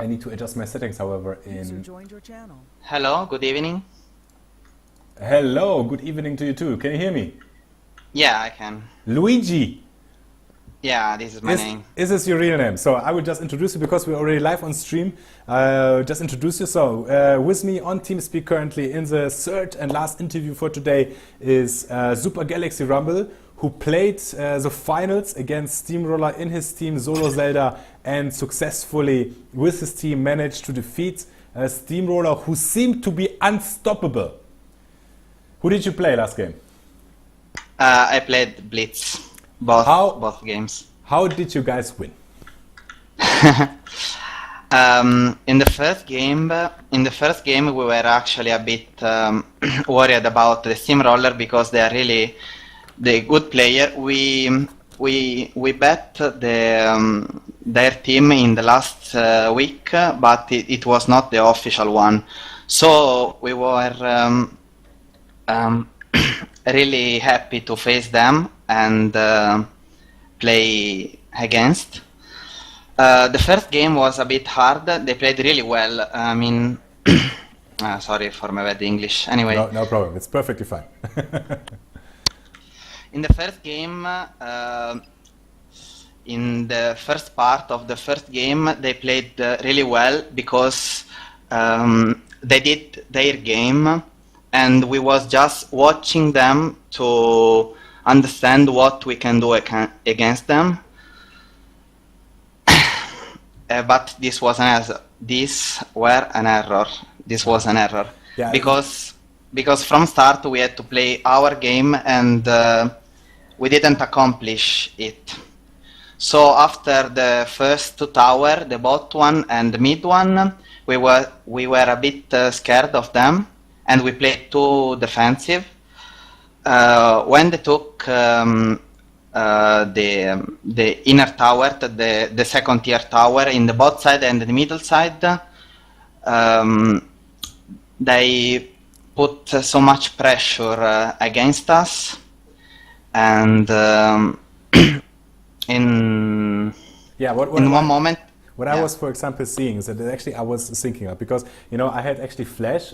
I need to adjust my settings, however, in... Hello, good evening. Hello, good evening to you too. Can you hear me? Yeah, I can. Luigi! Yeah, this is my name. Is this your real name? So I will just introduce you because we're already live on stream. Just introduce you. So with me on TeamSpeak currently in the third and last interview for today is SuperGalaxyRumble, who played the finals against Steamroller in his team Solo Zelda and successfully with his team managed to defeat Steamroller, who seemed to be unstoppable. Who did you play last game? I played Blitz. Both games. How did you guys win? In the first game, we were actually a bit worried about the Steamroller because they are really the good player. We bet their team in the last week, but it was not the official one. So we were really happy to face them and play against. The first game was a bit hard. They played really well. I mean, sorry for my bad English. Anyway, no problem. It's perfectly fine. In the first game, in the first part of the first game, they played really well because they did their game, and we was just watching them to understand what we can do against them. But this was an error. This was an error. Yeah, because from start we had to play our game and we didn't accomplish it. So after the first two tower, the bot one and the mid one, we were a bit scared of them, and we played too defensive. When they took the inner tower, the second tier tower in the bot side and the middle side, they put so much pressure against us, and in one moment. What I was, for example, seeing is that actually I was thinking of, because, you know, I had actually Flash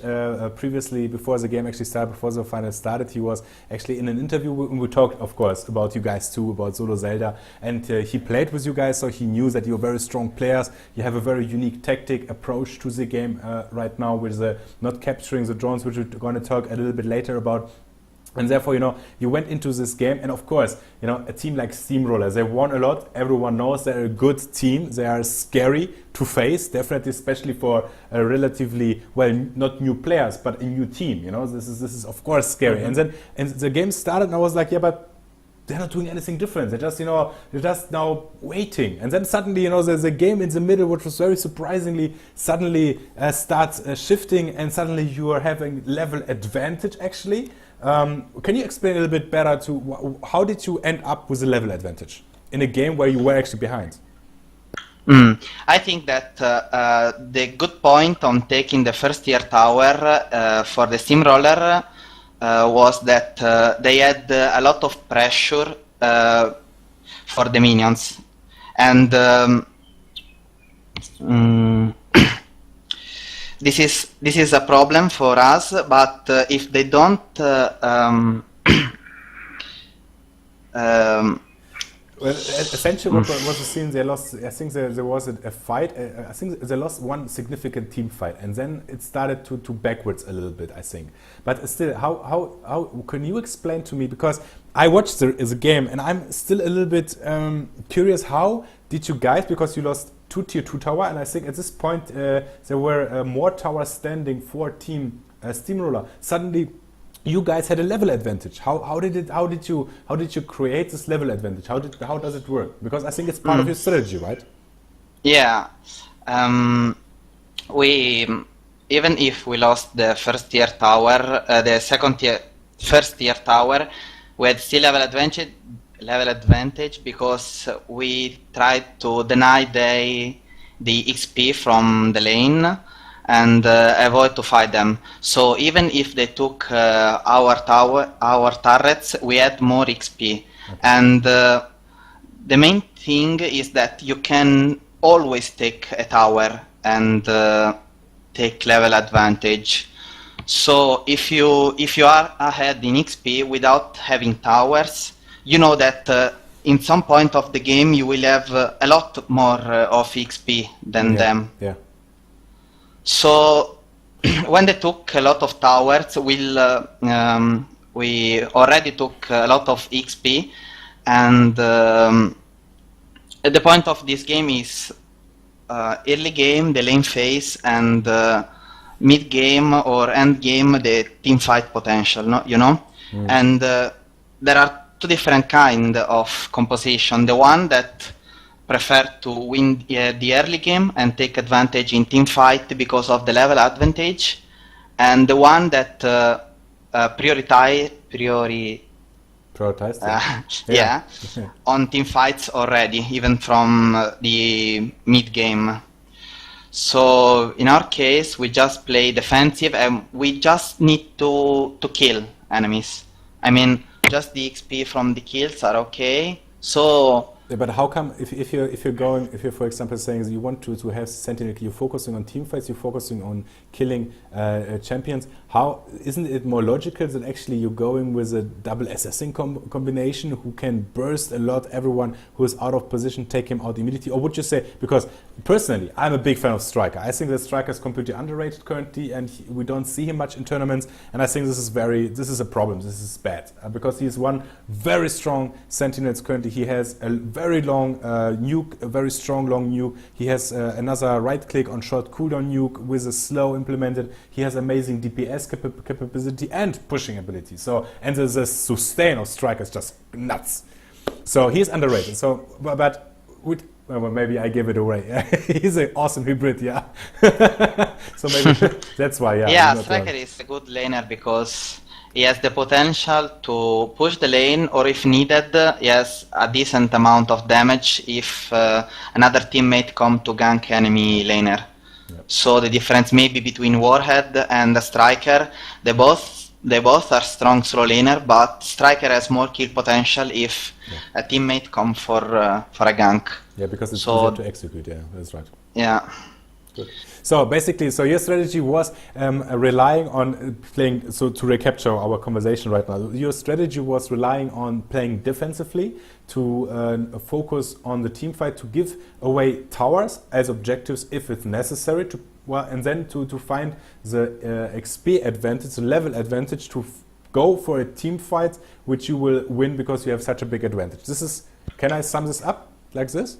previously, before the game actually started, before the final started, he was actually in an interview, and we talked, of course, about you guys too, about Solo Zelda, and he played with you guys, so he knew that you're very strong players. You have a very unique tactic approach to the game right now, with not capturing the drones, which we're going to talk a little bit later about. And therefore, you know, you went into this game, and of course, you know, a team like Steamroller, they won a lot. Everyone knows they're a good team. They are scary to face, definitely, especially for a relatively, well, not new players, but a new team. You know, this is of course scary. Mm-hmm. And the game started, and I was like, yeah, but they're not doing anything different. They're just, you know, they're just now waiting. And then suddenly, you know, there's a game in the middle, which was very surprisingly suddenly starts shifting, and suddenly you are having level advantage actually. Can you explain a little bit better to how did you end up with a level advantage in a game where you were actually behind? I think that the good point on taking the first tier tower for the Steamroller was that they had a lot of pressure for the minions, and this is a problem for us, but if they don't well, essentially what was the scene, they lost, I think there was a fight, I think they lost one significant team fight, and then it started to backwards a little bit, I think. But still, how can you explain to me, because I watched the game, and I'm still a little bit curious, how did you guys, because you lost two tier 2 tower, and I think at this point there were more towers standing for team Steamroller. Suddenly you guys had a level advantage. How did you create this level advantage? How does it work? Because I think it's part of your strategy, right? Yeah. We, even if we lost the first tier tower, the first tier tower, we had still level advantage because we tried to deny the XP from the lane and avoid to fight them. So even if they took our turrets, we had more XP. Okay. And the main thing is that you can always take a tower and take level advantage. So if you are ahead in XP without having towers, you know that in some point of the game you will have a lot more of XP than them. Yeah. So when they took a lot of towers, we already took a lot of XP, and the point of this game is early game, the lane phase, and mid game or end game, the team fight potential. You know, and there are two different kind of composition. The one that prefer to win the early game and take advantage in team fight because of the level advantage, and the one that prioritize on team fights already, even from the mid game. So in our case, we just play defensive, and we just need to kill enemies. I mean, just the XP from the kills are okay. So. Yeah, but how come if you're for example saying you want to have Sentinel, you're focusing on team fights, you're focusing on killing champions, how isn't it more logical that actually you're going with a double assassin combination who can burst a lot everyone who is out of position, take him out immediately? Or would you say, because personally I'm a big fan of Striker, I think that Striker is completely underrated currently, and we don't see him much in tournaments, and I think this is a problem, this is bad, because he is one very strong Sentinels currently. He has a very long nuke, a very strong long nuke. He has another right click on short cooldown nuke with a slow implemented. He has amazing DPS capability and pushing ability. So, and the sustain of Striker is just nuts. So he's underrated. So, but well, maybe I give it away. He's an awesome hybrid, yeah. So maybe that's why, yeah. Yeah, Striker is a good laner because he has the potential to push the lane, or if needed, he has a decent amount of damage if another teammate come to gank enemy laner. Yep. So the difference maybe between Warhead and the Striker, they both are strong slow laner, but Striker has more kill potential if a teammate come for a gank. Yeah, because it's easier to execute. Yeah, that's right. Yeah. Good. So basically, your strategy was relying on playing, so to recapture our conversation right now, your strategy was relying on playing defensively to focus on the team fight, to give away towers as objectives if it's necessary, and then to find the XP advantage, the level advantage, to go for a team fight which you will win because you have such a big advantage. Can I sum this up like this?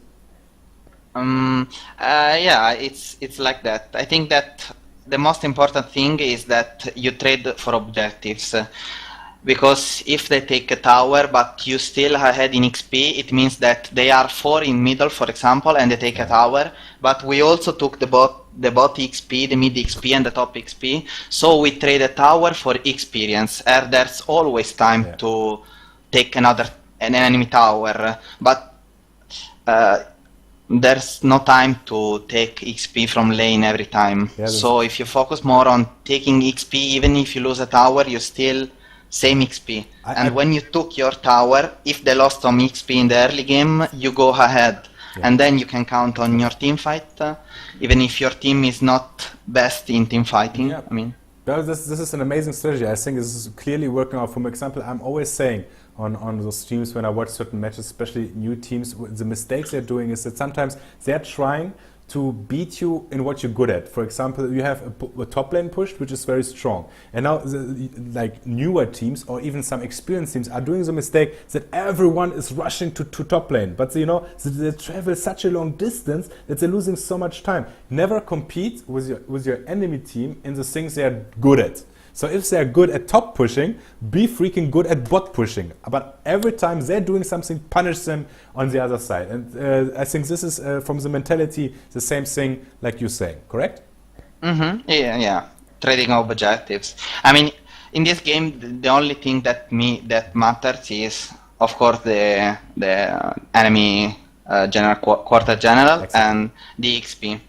Yeah, it's like that. I think that the most important thing is that you trade for objectives, because if they take a tower but you still ahead in XP, it means that they are 4 in middle, for example, and they take a tower, but we also took the bot XP, the mid XP, and the top XP, so we trade a tower for experience. There's always time to take an enemy tower, but there's no time to take XP from lane every time. Yeah, so if you focus more on taking XP, even if you lose a tower, you still same XP. And when you took your tower, if they lost some XP in the early game, you go ahead. Yeah. And then you can count on your team fight, even if your team is not best in team fighting. Yeah. I mean, this is an amazing strategy. I think this is clearly working out. For example, I'm always saying on those streams when I watch certain matches, especially new teams, the mistakes they're doing is that sometimes they're trying to beat you in what you're good at. For example, you have a top lane push, which is very strong. And now, like newer teams or even some experienced teams are doing the mistake that everyone is rushing to top lane. But you know, they travel such a long distance that they're losing so much time. Never compete with your enemy team in the things they're good at. So if they're good at top pushing, be freaking good at bot pushing. But every time they're doing something, punish them on the other side. And I think this is, from the mentality, the same thing like you're saying, correct? Mm-hmm. Yeah. Trading objectives. I mean, in this game, the only thing that matters is, of course, the enemy quarter general. Exactly. And the XP.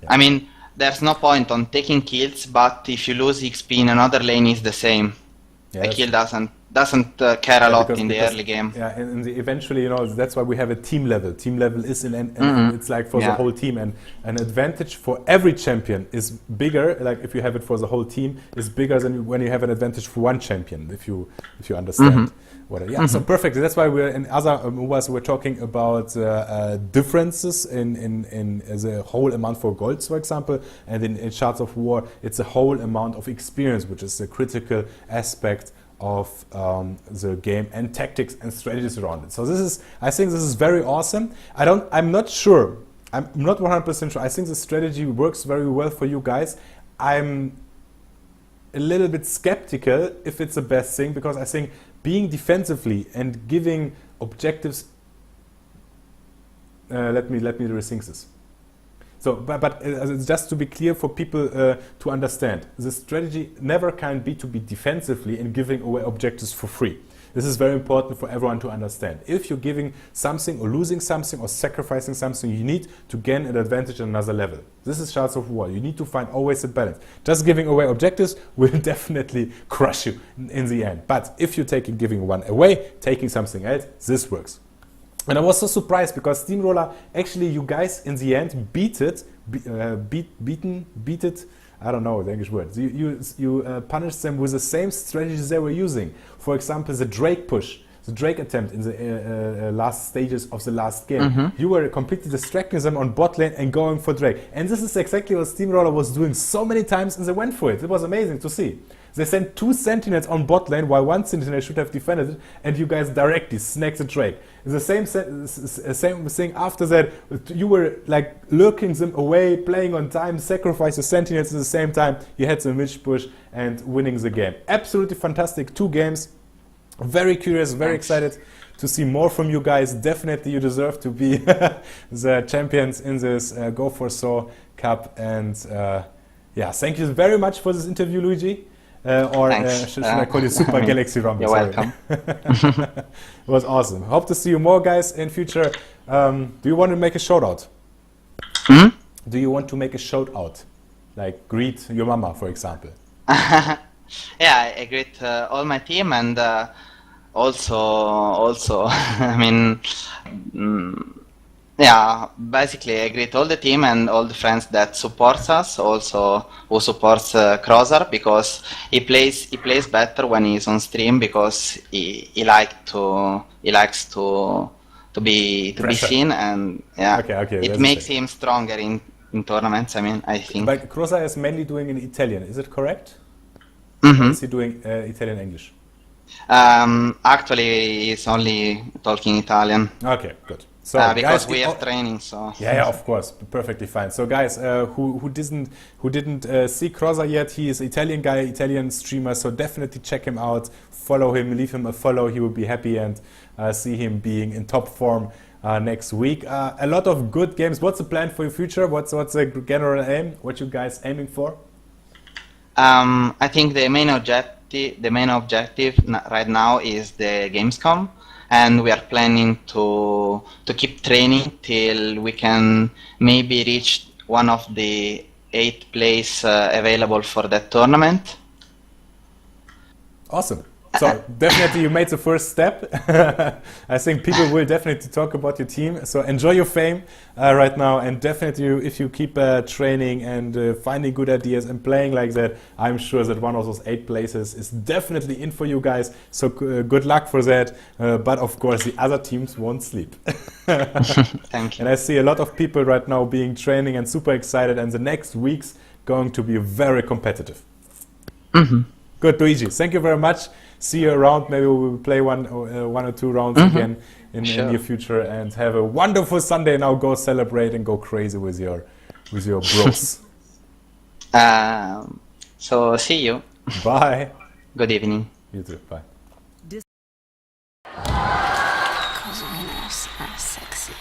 Yeah. I mean, there's no point on taking kills, but if you lose XP in another lane, it's the same. Yeah, a kill doesn't doesn't care a lot in the early game. Yeah, and eventually, you know, that's why we have a team level. Team level is it's like for the whole team, and an advantage for every champion is bigger. Like if you have it for the whole team, is bigger than when you have an advantage for one champion. If you understand. So perfect. That's why we're in other MOBAs we're talking about differences in the whole amount for golds, for example, and in Shards of War, it's a whole amount of experience, which is a critical aspect of the game, and tactics and strategies around it. So I think this is very awesome. I'm not sure. I'm not 100% sure. I think the strategy works very well for you guys. I'm a little bit skeptical if it's the best thing, because I think being defensively and giving objectives. Let me rethink this. So, but just to be clear for people to understand, the strategy never can be to be defensively and giving away objectives for free. This is very important for everyone to understand. If you're giving something or losing something or sacrificing something, you need to gain an advantage at another level. This is Shards of War. You need to find always a balance. Just giving away objectives will definitely crush you in the end. But if you're giving one away, taking something else, this works. And I was so surprised because Steamroller, actually you guys in the end beat it, I don't know the English word. You punished them with the same strategies they were using. For example, the Drake push, the Drake attempt in the last stages of the last game. You were completely distracting them on bot lane and going for Drake. And this is exactly what Steamroller was doing so many times, and they went for it. It was amazing to see. They sent 2 sentinels on bot lane while 1 sentinel should have defended it, and you guys directly snagged the Drake. The same thing after that, you were like lurking them away, playing on time, sacrifice the sentinels at the same time. You had the mid push and winning the game. Absolutely fantastic 2 games. Very curious, very excited to see more from you guys. Definitely you deserve to be the champions in this Go4SoW Cup. And yeah, thank you very much for this interview, Luigi. Should I call you SuperGalaxyRumble? You're welcome. It was awesome. Hope to see you more, guys, in future. Do you want to make a shout out? Do you want to make a shout out? Like greet your mama, for example. Yeah, I greet all my team, and also, I mean, yeah, basically I greet all the team and all the friends that supports us, also who supports Crozar, because he plays better when he's on stream, because he likes to be seen, and yeah, it makes him stronger in tournaments. I mean, I think. But Crozar is mainly doing in Italian, is it correct? Or is he doing Italian English? Actually, he's only talking Italian. Okay, good. So because guys, we have training, so yeah, of course, perfectly fine. So guys, who didn't see Crozar yet, he is an Italian guy, Italian streamer. So definitely check him out, follow him, leave him a follow. He will be happy, and see him being in top form next week. A lot of good games. What's the plan for your future? What's the general aim? What you guys aiming for? I think the main objective right now is the Gamescom. And we are planning to keep training till we can maybe reach one of the 8 places available for that tournament. Awesome. So definitely you made the first step. I think people will definitely talk about your team. So enjoy your fame right now, and definitely if you keep training and finding good ideas and playing like that, I'm sure that one of those 8 places is definitely in for you guys. So good luck for that. But of course the other teams won't sleep. Thank you. And I see a lot of people right now being training and super excited, and the next week's going to be very competitive. Good, Luigi. Thank you very much. See you around. Maybe we will play one or 2 rounds again in the near future. And have a wonderful Sunday. Now go celebrate and go crazy with your bros. So see you. Bye. Good evening. You too. Bye. Cause winners are sexy.